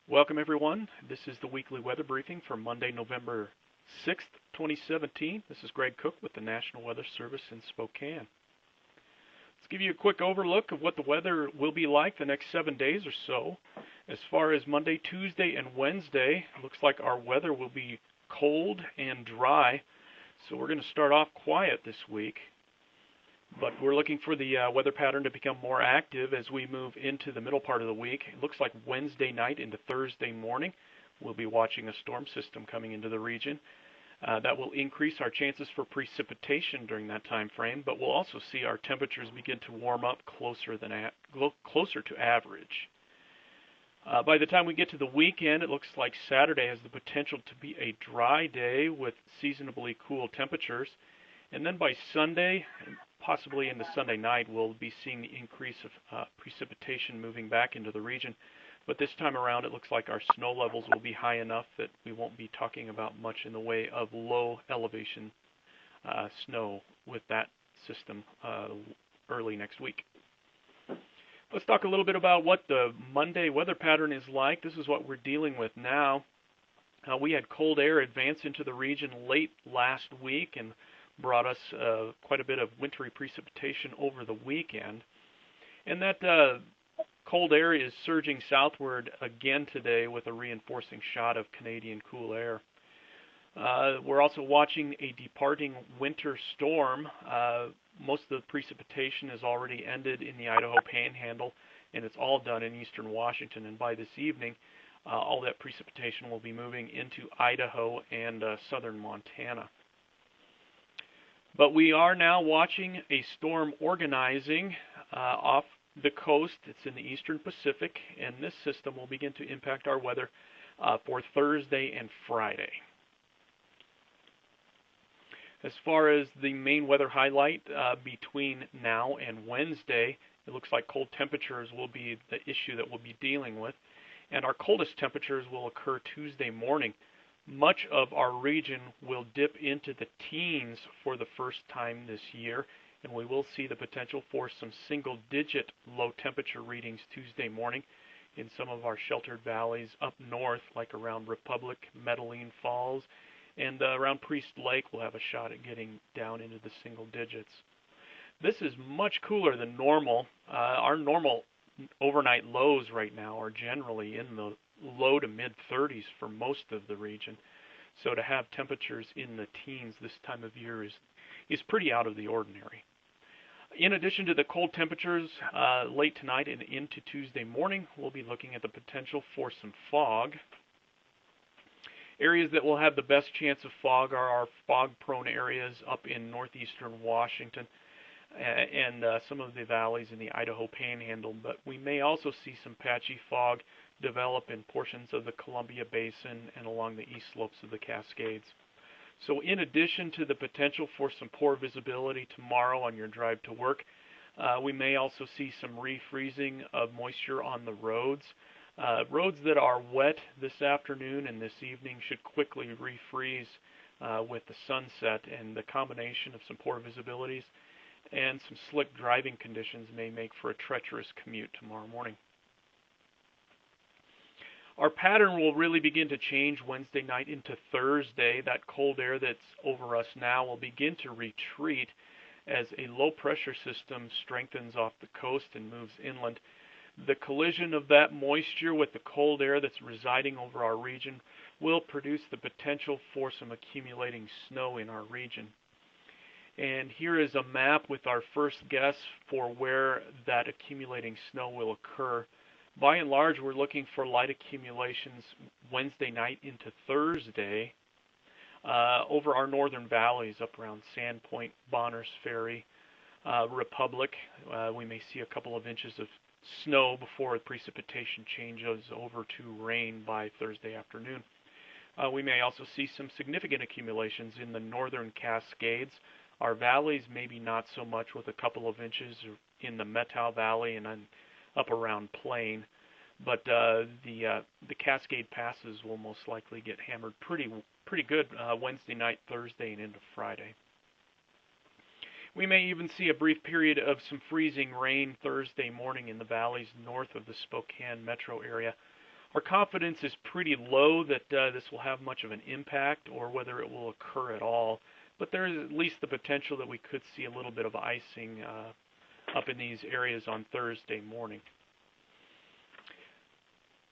Welcome everyone. This is the weekly weather briefing for Monday, November 6th, 2017. This is Greg Cook with the National Weather Service in Spokane. Let's give you a quick overlook of what the weather will be like the next 7 days or so. As far as Monday, Tuesday, and Wednesday, it looks like our weather will be cold and dry. So we're going to start off quiet this week. But we're looking for the weather pattern to become more active as we move into the middle part of the week. It looks like Wednesday night into Thursday morning, we'll be watching a storm system coming into the region. That will increase our chances for precipitation during that time frame, but we'll also see our temperatures begin to warm up closer to average. By the time we get to the weekend, it looks like Saturday has the potential to be a dry day with seasonably cool temperatures. And then by Sunday, possibly into Sunday night, we'll be seeing the increase of precipitation moving back into the region. But this time around, it looks like our snow levels will be high enough that we won't be talking about much in the way of low elevation snow with that system early next week. Let's talk a little bit about what the Monday weather pattern is like. This is what we're dealing with now. We had cold air advance into the region late last week and brought us quite a bit of wintry precipitation over the weekend. And that cold air is surging southward again today with a reinforcing shot of Canadian cool air. We're also watching a departing winter storm. Most of the precipitation has already ended in the Idaho Panhandle, and it's all done in eastern Washington. And by this evening, all that precipitation will be moving into Idaho and southern Montana. But we are now watching a storm organizing off the coast. It's in the eastern Pacific, and this system will begin to impact our weather for Thursday and Friday. As far as the main weather highlight between now and Wednesday, it looks like cold temperatures will be the issue that we'll be dealing with. And our coldest temperatures will occur Tuesday morning. Much of our region will dip into the teens for the first time this year, and we will see the potential for some single-digit low temperature readings Tuesday morning in some of our sheltered valleys up north, like around Republic, Medellin Falls, and around Priest Lake. We'll have a shot at getting down into the single digits. This is much cooler than normal. Our normal overnight lows right now are generally in the low to mid 30s for most of the region. So to have temperatures in the teens this time of year is pretty out of the ordinary. In addition to the cold temperatures late tonight and into Tuesday morning, we'll be looking at the potential for some fog. Areas that will have the best chance of fog are our fog-prone areas up in northeastern Washington and some of the valleys in the Idaho Panhandle, but we may also see some patchy fog develop in portions of the Columbia Basin and along the east slopes of the Cascades. So in addition to the potential for some poor visibility tomorrow on your drive to work, we may also see some refreezing of moisture on the roads. Roads that are wet this afternoon and this evening should quickly refreeze with the sunset, and the combination of some poor visibilities and some slick driving conditions may make for a treacherous commute tomorrow morning. Our pattern will really begin to change Wednesday night into Thursday. That cold air that's over us now will begin to retreat as a low pressure system strengthens off the coast and moves inland. The collision of that moisture with the cold air that's residing over our region will produce the potential for some accumulating snow in our region. And here is a map with our first guess for where that accumulating snow will occur. By and large, we're looking for light accumulations Wednesday night into Thursday over our northern valleys up around Sandpoint, Bonners Ferry, Republic. We may see a couple of inches of snow before precipitation changes over to rain by Thursday afternoon. We may also see some significant accumulations in the northern Cascades. Our valleys maybe not so much, with a couple of inches in the Methow Valley and up around Plain, but the Cascade passes will most likely get hammered pretty good Wednesday night, Thursday, and into Friday. We may even see a brief period of some freezing rain Thursday morning in the valleys north of the Spokane metro area. Our confidence is pretty low that this will have much of an impact or whether it will occur at all, but there is at least the potential that we could see a little bit of icing up in these areas on Thursday morning.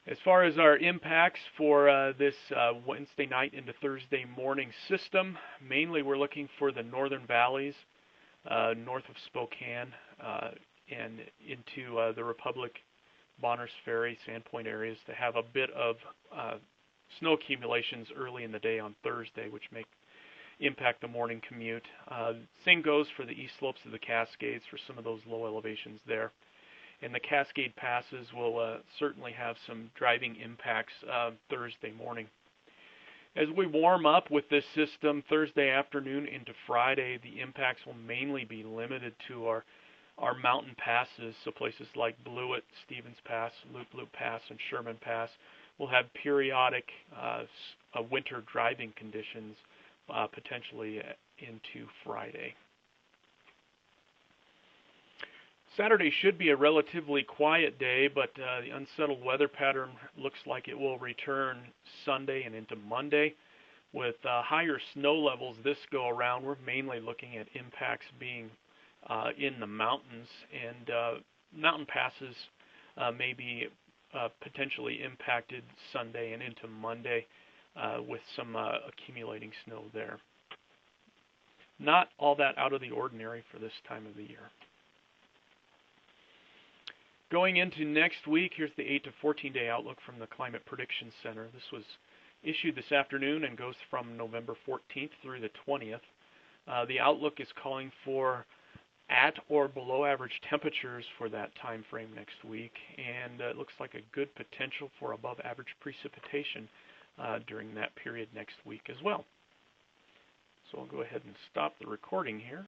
As far as our impacts for this Wednesday night into Thursday morning system, mainly we're looking for the northern valleys north of Spokane and into the Republic, Bonners Ferry, Sandpoint areas to have a bit of snow accumulations early in the day on Thursday, which may impact the morning commute. Same goes for the east slopes of the Cascades for some of those low elevations there. And the Cascade passes will certainly have some driving impacts Thursday morning. As we warm up with this system Thursday afternoon into Friday, the impacts will mainly be limited to our mountain passes, so places like Blewett, Stevens Pass, Loop Pass, and Sherman Pass will have periodic winter driving conditions potentially into Friday. Saturday should be a relatively quiet day, but the unsettled weather pattern looks like it will return Sunday and into Monday. With higher snow levels this go around, we're mainly looking at impacts being in the mountains, and mountain passes may be potentially impacted Sunday and into Monday with some accumulating snow there. Not all that out of the ordinary for this time of the year. Going into next week, here's the 8 to 14-day outlook from the Climate Prediction Center. This was issued this afternoon and goes from November 14th through the 20th. The outlook is calling for at or below average temperatures for that time frame next week, and it looks like a good potential for above average precipitation during that period next week as well. So I'll go ahead and stop the recording here.